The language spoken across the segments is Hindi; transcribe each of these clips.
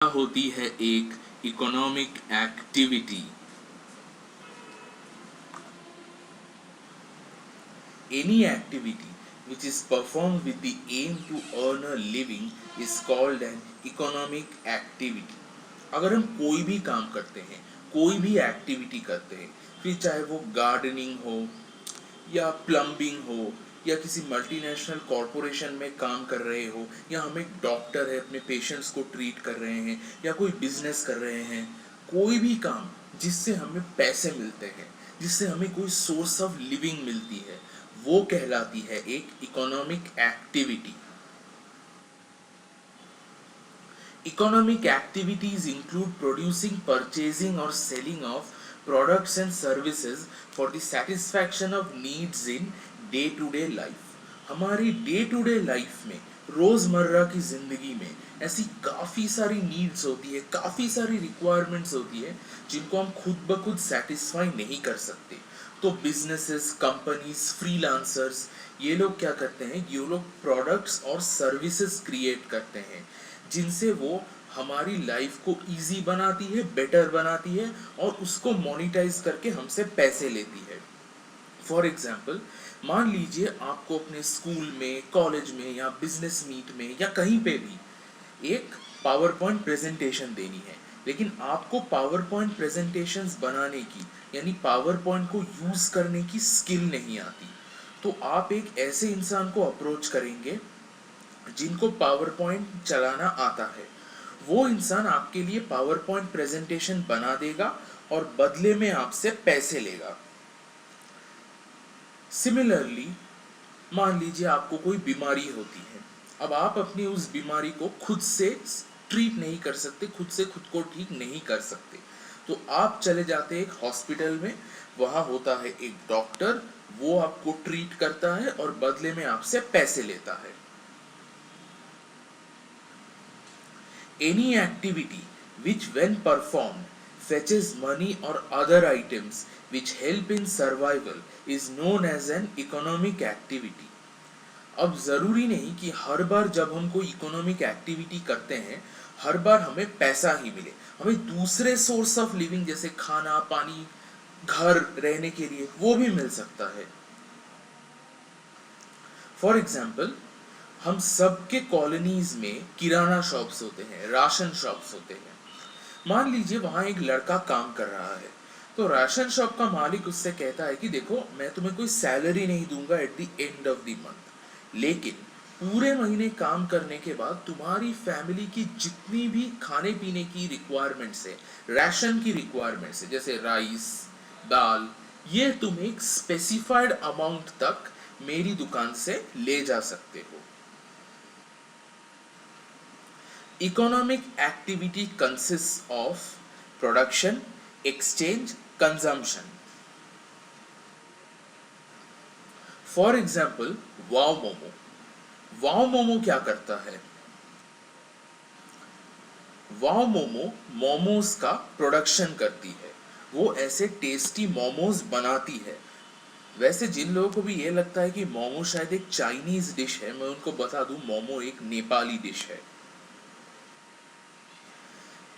होती है एक economic activity. Any activity which is performed with the aim to earn a living is called an economic activity। अगर हम कोई भी काम करते हैं, कोई भी एक्टिविटी करते हैं, फिर चाहे वो गार्डनिंग हो या प्लम्बिंग हो या किसी मल्टीनेशनल कॉरपोरेशन में काम कर रहे हो, या हम एक डॉक्टर है अपने पेशेंट्स को ट्रीट कर रहे हैं, या कोई बिजनेस कर रहे हैं, कोई भी काम जिससे हमें पैसे मिलते हैं, जिससे हमें कोई सोर्स ऑफ लिविंग मिलती है, वो कहलाती है एक economic activity. Economic activities include producing, purchasing or selling of products and services for the satisfaction of needs in day to day life। हमारी डे टू डे लाइफ में, रोजमर्रा की जिंदगी में ऐसी काफी सारी नीड्स होती है, काफी सारी रिक्वायरमेंट्स होती है जिनको हम खुद ब खुद सेटिस्फाई नहीं कर सकते। तो बिजनेसेस, कंपनीज, फ्रीलांसर्स, ये लोग क्या करते हैं, ये लोग प्रोडक्ट्स और सर्विसेज क्रिएट करते हैं जिनसे वो हमारी लाइफ को इजी बनाती है, बेटर बनाती है और उसको मोनिटाइज करके हमसे पैसे लेती है। फॉर एग्जाम्पल, मान लीजिए आपको अपने स्कूल में, कॉलेज में या बिजनेस मीट में या कहीं पे भी एक पावर पॉइंट प्रेजेंटेशन देनी है, लेकिन आपको पावर पॉइंट प्रेजेंटेशंस बनाने की, यानी पावर पॉइंट को यूज करने की स्किल नहीं आती। तो आप एक ऐसे इंसान को अप्रोच करेंगे जिनको पावर पॉइंट चलाना आता है। वो इंसान आपके लिए पावर पॉइंट प्रेजेंटेशन बना देगा और बदले में आपसे पैसे लेगा। सिमिलरली, मान लीजिए आपको कोई बीमारी होती है, अब आप अपनी उस बीमारी को खुद से ट्रीट नहीं कर सकते, खुद से खुद को ठीक नहीं कर सकते, तो आप चले जाते हैं एक हॉस्पिटल में, वहां होता है एक डॉक्टर, वो आपको ट्रीट करता है और बदले में आपसे पैसे लेता है। Any activity which when performed fetches money or other items which help in survival is known as an economic activity। अब जरूरी नहीं कि हर बार जब हम कोई इकोनॉमिक एक्टिविटी करते हैं हर बार हमें पैसा ही मिले, हमें दूसरे सोर्स ऑफ लिविंग जैसे खाना, पानी, घर रहने के लिए वो भी मिल सकता है। फॉर एग्जाम्पल, हम सबके कॉलोनीज में किराना शॉप्स होते हैं, राशन शॉप्स होते हैं। मान लीजिए वहां एक लड़का काम कर रहा है, तो राशन शॉप का मालिक उससे कहता है कि देखो, मैं तुम्हें कोई सैलरी नहीं दूंगा eight the end of the month, लेकिन पूरे महीने काम करने के बाद तुम्हारी फैमिली की जितनी भी खाने पीने की रिक्वायरमेंट्स है, राशन की रिक्वायरमेंट्स है, जैसे राइस, दाल, ये तुम एक स्पेसिफाइड अमाउंट तक मेरी दुकान से ले जा सकते हो। Economic activity consists of production, exchange, consumption। For example, वाव मोमो। वाव मोमो क्या करता है? वाव मोमो मोमोज का प्रोडक्शन करती है, वो ऐसे टेस्टी मोमोज बनाती है। वैसे जिन लोगों को भी ये लगता है कि मोमो शायद एक चाइनीज डिश है, मैं उनको बता दूं मोमो एक नेपाली डिश है।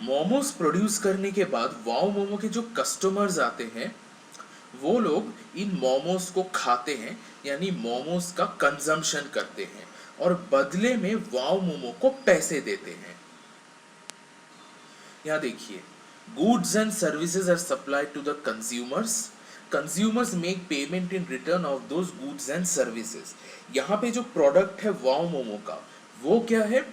मोमोज प्रोड्यूस करने के बाद वाव मोमो के जो कस्टमर्स आते हैं वो लोग इन मोमोज को खाते हैं, यानी मोमोज का कंजम्पशन करते हैं और बदले में वाव मोमो को पैसे देते हैं। यहाँ देखिए, goods and services are supplied to the consumers। consumers make payment in return of those goods and services। यहाँ पे जो प्रोडक्ट है वाव मोमो का, वो क्या है?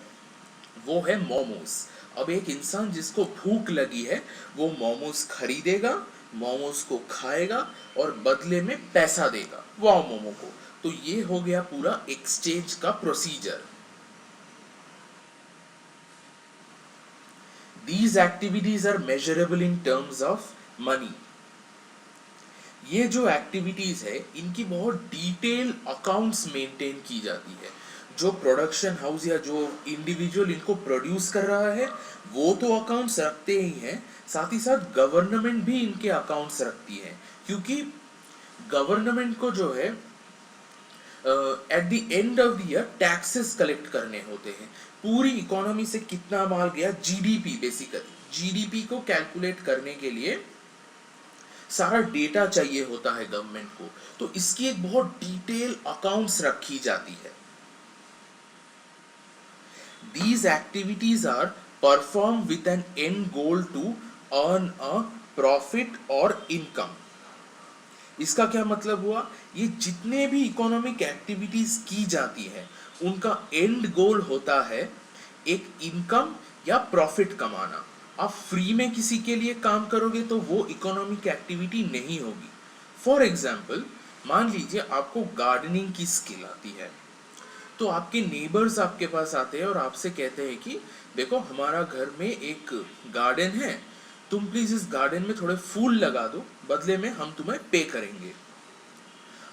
वो है मोमोज। अब एक इंसान जिसको भूख लगी है वो मोमोज खरीदेगा, मोमोज को खाएगा और बदले में पैसा देगा वाव मोमो को। तो ये हो गया पूरा एक्सचेंज का procedure. These activities are measurable in terms of money। ये जो एक्टिविटीज है इनकी बहुत डिटेल अकाउंट्स मेंटेन की जाती है। जो प्रोडक्शन हाउस या जो इंडिविजुअल इनको प्रोड्यूस कर रहा है वो तो अकाउंट्स रखते ही हैं, साथ ही साथ गवर्नमेंट भी इनके अकाउंट्स रखती है, क्योंकि गवर्नमेंट को जो है eight the end of the year taxes collect करने होते हैं। पूरी इकोनॉमी से कितना माल गया, जीडीपी, बेसिकली जीडीपी को कैलकुलेट करने के लिए सारा डेटा चाहिए होता है गवर्नमेंट को, तो इसकी एक बहुत डिटेल अकाउंट्स रखी जाती है। These activities are performed with an end goal to earn a profit or income। इसका क्या मतलब हुआ, ये जितने भी इकोनॉमिक एक्टिविटीज की जाती है उनका एंड गोल होता है एक इनकम या प्रॉफिट कमाना। आप फ्री में किसी के लिए काम करोगे तो वो इकोनॉमिक एक्टिविटी नहीं होगी। फॉर एग्जाम्पल, मान लीजिए आपको गार्डनिंग की स्किल आती है, तो आपके नेबर्स आपके पास आते हैं और आपसे कहते हैं कि देखो हमारा घर में एक गार्डन है, तुम प्लीज इस गार्डन में थोड़े फूल लगा दो, बदले में हम तुम्हें पे करेंगे।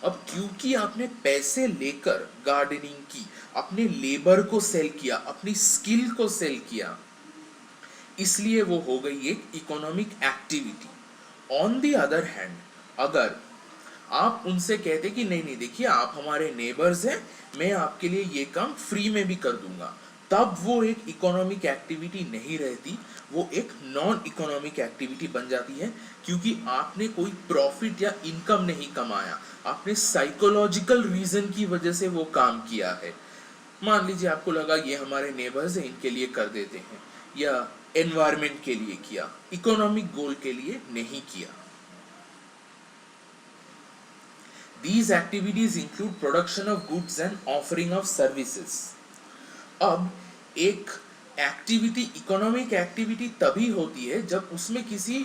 अब क्योंकि आपने पैसे लेकर गार्डनिंग की, अपने लेबर को सेल किया, अपनी स्किल को सेल किया, इसलिए वो हो गई एक economic activity. On the other hand, अगर आप उनसे कहते कि नहीं नहीं देखिए आप हमारे नेबर्स हैं, मैं आपके लिए ये काम फ्री में भी कर दूंगा, तब वो एक इकोनॉमिक एक्टिविटी नहीं रहती, वो एक नॉन इकोनॉमिक एक्टिविटी बन जाती है, क्योंकि आपने कोई प्रॉफिट या इनकम नहीं कमाया, आपने साइकोलॉजिकल रीजन की वजह से वो काम किया है। मान लीजिए आपको लगा ये हमारे नेबर्स हैं, इनके लिए कर देते हैं, या एनवायरनमेंट के लिए किया, इकोनॉमिक गोल के लिए नहीं किया। These activities include production of goods and offering of services। अब एक एक्टिविटी, इकोनॉमिक एक्टिविटी तभी होती है जब उसमें किसी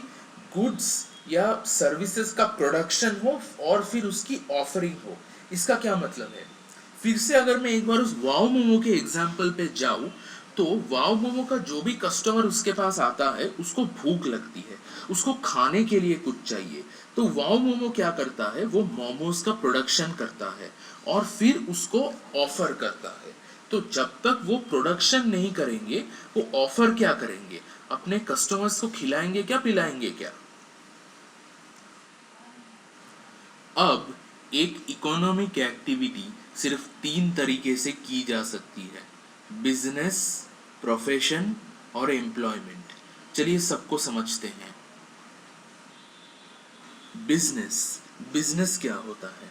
गुड्स या सर्विसेज का प्रोडक्शन हो और फिर उसकी ऑफरिंग हो। इसका क्या मतलब है, फिर से अगर मैं एक बार उस वाव मोमो के एग्जाम्पल पे जाऊं, तो वाव मोमो का जो भी कस्टमर उसके पास आता है उसको भूख लगती है, उसको खाने के लिए कुछ चाहिए, तो वाव मोमो क्या करता है, वो मोमोज का प्रोडक्शन करता है और फिर उसको ऑफर करता है। तो जब तक वो प्रोडक्शन नहीं करेंगे, वो ऑफर क्या करेंगे, अपने कस्टमर्स को खिलाएंगे क्या, पिलाएंगे क्या। अब एक इकोनॉमिक एक्टिविटी सिर्फ 3 तरीके से की जा सकती है, बिजनेस, प्रोफेशन और एम्प्लॉयमेंट। चलिए सबको समझते हैं। बिजनेस, बिजनेस क्या होता है,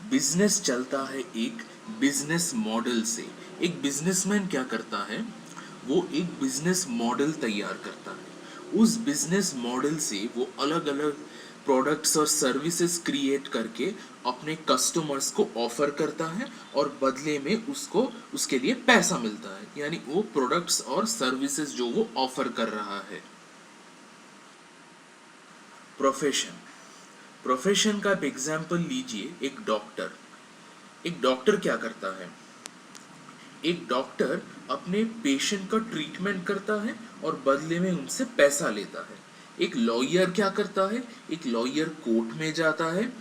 बिजनेस चलता है एक बिजनेस मॉडल से। एक बिजनेसमैन क्या करता है, वो एक बिजनेस मॉडल तैयार करता है, उस बिजनेस मॉडल से वो अलग अलग प्रोडक्ट्स और सर्विसेज क्रिएट करके अपने कस्टमर्स को ऑफर करता है और बदले में उसको उसके लिए पैसा मिलता है, यानी वो प्रोडक्ट्स और सर्विसेज जो वो ऑफर कर रहा है। प्रोफेशन, प्रोफेशन का एग्जाम्पल लीजिए, एक डॉक्टर। एक डॉक्टर क्या करता है, एक डॉक्टर अपने पेशेंट का ट्रीटमेंट करता है और बदले में उनसे पैसा लेता है। एक लॉयर क्या करता है, एक लॉयर कोर्ट में जाता है,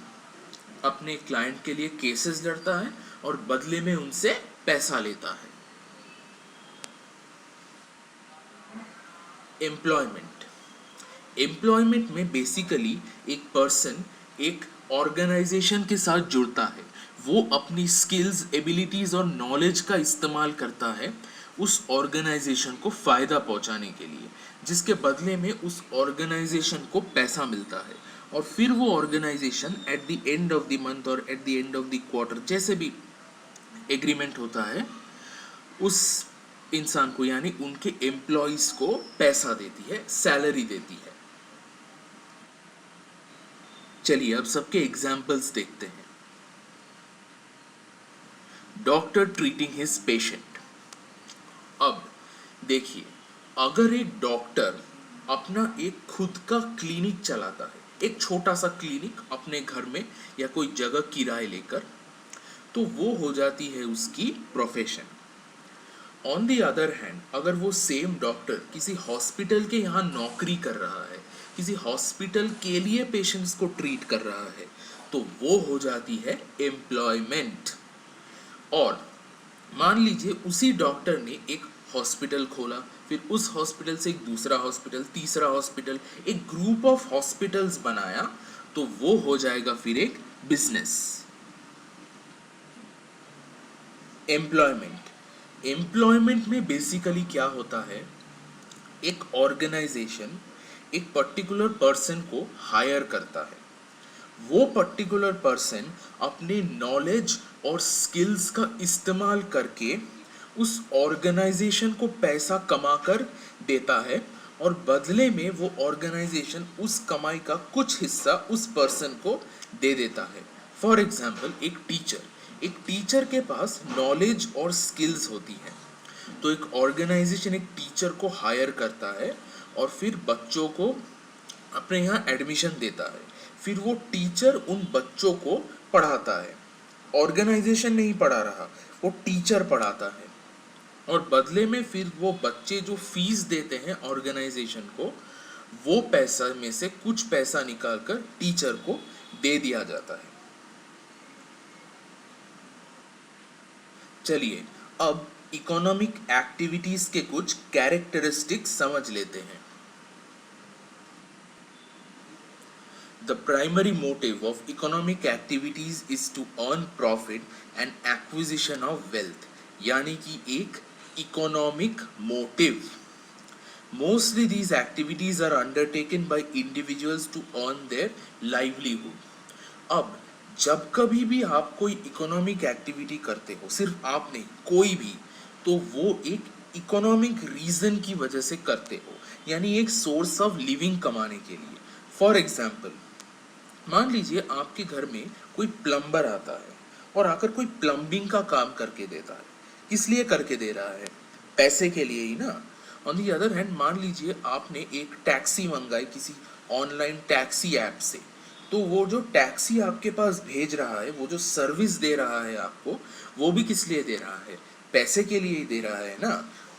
अपने क्लाइंट के लिए केसेस लड़ता है और बदले में उनसे पैसा लेता है। एम्प्लॉयमेंट, एम्प्लॉयमेंट में बेसिकली एक पर्सन एक ऑर्गेनाइजेशन के साथ जुड़ता है, वो अपनी स्किल्स, एबिलिटीज और नॉलेज का इस्तेमाल करता है उस ऑर्गेनाइजेशन को फायदा पहुंचाने के लिए, जिसके बदले में उस ऑर्गेनाइजेशन को पैसा मिलता है, और फिर वो organisation at the end of the month और at the end of the quarter, जैसे भी एग्रीमेंट होता है, उस इंसान को यानी उनके एम्प्लॉयज को पैसा देती है, सैलरी देती है। चलिए अब सबके एग्जाम्पल्स देखते हैं। Doctor treating his patient. अब देखिए, अगर एक डॉक्टर अपना एक खुद का क्लिनिक चलाता है, एक छोटा सा क्लिनिक अपने घर में या कोई जगह किराए लेकर, तो वो हो जाती है उसकी profession. On the other hand, अगर वो सेम डॉक्टर किसी हॉस्पिटल के यहाँ नौकरी कर रहा है, किसी हॉस्पिटल के लिए पेशेंट्स को ट्रीट कर रहा है, तो वो हो जाती है एम्प्लॉयमेंट। और मान लीजिए उसी डॉक्टर ने एक हॉस्पिटल खोला, फिर उस हॉस्पिटल से एक दूसरा हॉस्पिटल, तीसरा हॉस्पिटल, एक ग्रुप ऑफ हॉस्पिटल्स बनाया, तो वो हो जाएगा फिर एक बिजनेस। एम्प्लॉयमेंट में बेसिकली क्या होता है, एक ऑर्गेनाइजेशन एक पर्टिकुलर पर्सन को हायर करता है, वो पर्टिकुलर पर्सन अपने नॉलेज और स्किल्स का इस्तेमाल करके उस ऑर्गेनाइजेशन को पैसा कमा कर देता है, और बदले में वो ऑर्गेनाइजेशन उस कमाई का कुछ हिस्सा उस पर्सन को दे देता है। फॉर एग्जाम्पल एक टीचर के पास नॉलेज और स्किल्स होती है, तो एक ऑर्गेनाइजेशन एक टीचर को हायर करता है और फिर बच्चों को अपने यहाँ एडमिशन देता है, फिर वो टीचर उन बच्चों को पढ़ाता है, ऑर्गेनाइजेशन नहीं पढ़ा रहा, वो टीचर पढ़ाता है, और बदले में फिर वो बच्चे जो फीस देते हैं ऑर्गेनाइजेशन को, वो पैसा में से कुछ पैसा निकालकर टीचर को दे दिया जाता है। चलिए अब इकोनॉमिक एक्टिविटीज के कुछ कैरेक्टरिस्टिक्स समझ लेते हैं। The primary motive of economic activities is to earn profit and acquisition of wealth, यानी कि एक economic motive. Mostly these activities are undertaken by individuals to earn their livelihood. अब जब कभी भी आप कोई इकोनॉमिक एक्टिविटी करते हो, सिर्फ आप नहीं कोई भी, तो वो एक इकोनॉमिक रीजन की वजह से करते हो, यानी एक सोर्स ऑफ लिविंग कमाने के लिए। फॉर एग्जाम्पल, मान लीजिए आपके घर में कोई प्लम्बर आता है और आकर कोई प्लम्बिंग का काम करके देता है, किस लिए करके दे रहा है, पैसे के लिए ही ना। ऑन दी अदर हैंड, मान लीजिए आपने एक टैक्सी मंगाई किसी ऑनलाइन टैक्सी ऐप से, तो वो जो टैक्सी आपके पास भेज रहा है, वो जो सर्विस दे रहा है आपको, वो भी किस लिए दे रहा है, पैसे के लिए ही दे रहा है ना।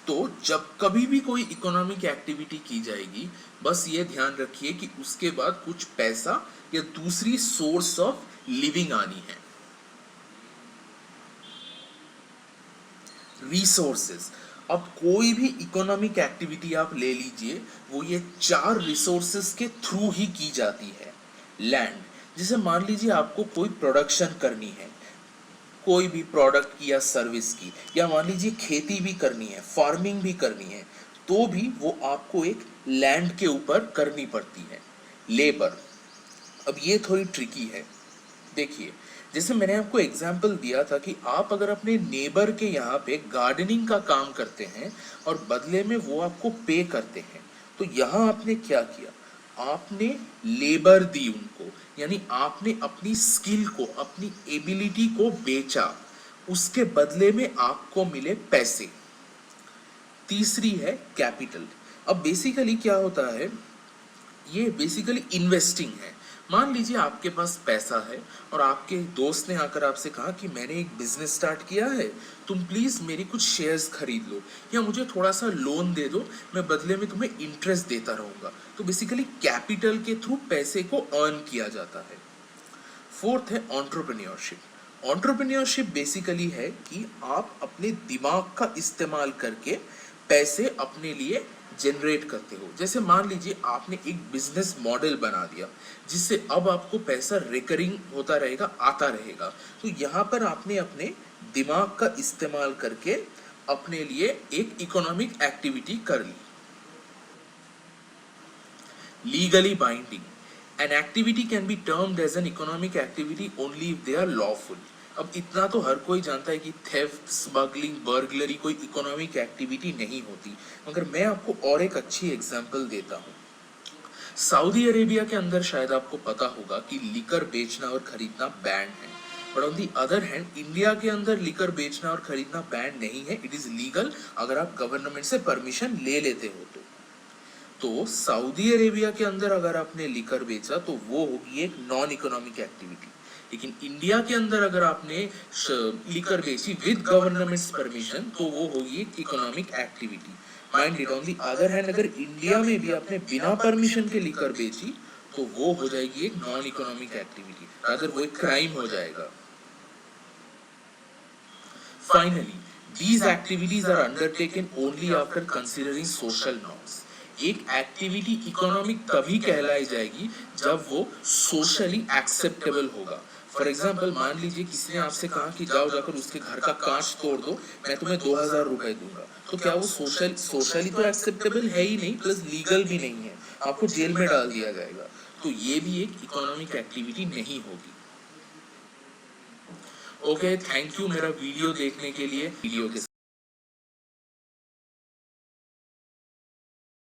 तो जब कभी भी कोई इकोनॉमिक एक्टिविटी की जाएगी, बस ये ध्यान रखिए कि उसके बाद कुछ पैसा या दूसरी सोर्स ऑफ लिविंग आनी है। रिसोर्सेज, अब कोई भी इकोनॉमिक एक्टिविटी आप ले लीजिए, वो ये 4 रिसोर्सेज के थ्रू ही की जाती है। लैंड, जैसे मान लीजिए आपको कोई प्रोडक्शन करनी है, कोई भी प्रोडक्ट की या सर्विस की, या मान लीजिए खेती भी करनी है, फार्मिंग भी करनी है, तो भी वो आपको एक लैंड के ऊपर करनी पड़ती है। लेबर, अब ये थोड़ी ट्रिकी है। देखिए, जैसे मैंने आपको एग्जाम्पल दिया था कि आप अगर अपने नेबर के यहाँ पे गार्डनिंग का काम करते हैं और बदले में वो आपको पे करते हैं, तो यहाँ आपने क्या किया, आपने लेबर दी उनको, यानी आपने अपनी स्किल को, अपनी एबिलिटी को बेचा, उसके बदले में आपको मिले पैसे। तीसरी है कैपिटल। अब बेसिकली क्या होता है, ये बेसिकली इन्वेस्टिंग है। मान लीजिए आपके पास पैसा है और आपके दोस्त ने आकर आपसे कहा कि मैंने एक बिजनेस स्टार्ट किया है, तुम प्लीज मेरी कुछ शेयर्स खरीद लो या मुझे थोड़ा सा लोन दे दो, मैं बदले में तुम्हें इंटरेस्ट देता रहूंगा। तो बेसिकली कैपिटल के थ्रू पैसे को अर्न किया जाता है। फोर्थ है एंटरप्रेन्योरशिप। एंटरप्रेन्योरशिप बेसिकली है कि आप अपने दिमाग का इस्तेमाल करके पैसे अपने लिए जनरेट करते हो। जैसे मान लीजिए आपने एक बिजनेस मॉडल बना दिया जिससे अब आपको पैसा रिकरिंग होता रहेगा, आता रहेगा। तो यहाँ पर आपने अपने दिमाग का इस्तेमाल करके अपने लिए एक इकोनॉमिक एक्टिविटी कर ली। Legally binding, an activity can be termed as an economic activity only if they are lawful. अब इतना तो हर कोई जानता है कि थेफ्ट, स्मगलिंग, बर्गलरी कोई इकोनॉमिक एक्टिविटी नहीं होती, मगर मैं आपको और एक अच्छी एग्जांपल देता हूँ। सऊदी अरेबिया के अंदर शायद आपको पता होगा कि लिकर बेचना और खरीदना बैन है, but on the other hand India के अंदर लिकर बेचना और खरीदना बैन नहीं है, इट इज लीगल अगर आप गवर्नमेंट से परमिशन ले लेते हो तो सऊदी अरेबिया के अंदर अगर आपने लिकर बेचा तो वो होगी एक नॉन इकोनॉमिक एक्टिविटी, लेकिन इंडिया के अंदर अगर आपने लिकर बेची विद गवर्नमेंट परमिशन तो वो होगी एक economic activity. Mind it, on the other hand अगर इंडिया में भी आपने बिना परमिशन के लिकर बेची तो वो हो जाएगी एक नॉन इकोनॉमिक एक्टिविटी, रादर वो एक क्राइम हो जाएगा। Finally, these activities are undertaken only after considering social norms. एक एक्टिविटी इकोनॉमिक तभी कहलाई जाएगी जब वो सोशली एक्सेप्टेबल होगा। फॉर एग्जाम्पल मान लीजिए किसी ने आपसे कहा कि जाओ जाकर उसके घर का कांच तोड़ दो, मैं तुम्हें 2000 रुपए दूंगा, तो क्या वो सोशली तो एक्सेप्टेबल है ही नहीं, प्लस लीगल भी नहीं है, आपको जेल में डाल दिया जाएगा। तो ये भी एक इकोनॉमिक एक्टिविटी नहीं होगी। ओके, थैंक यू मेरा वीडियो देखने के लिए। वीडियो के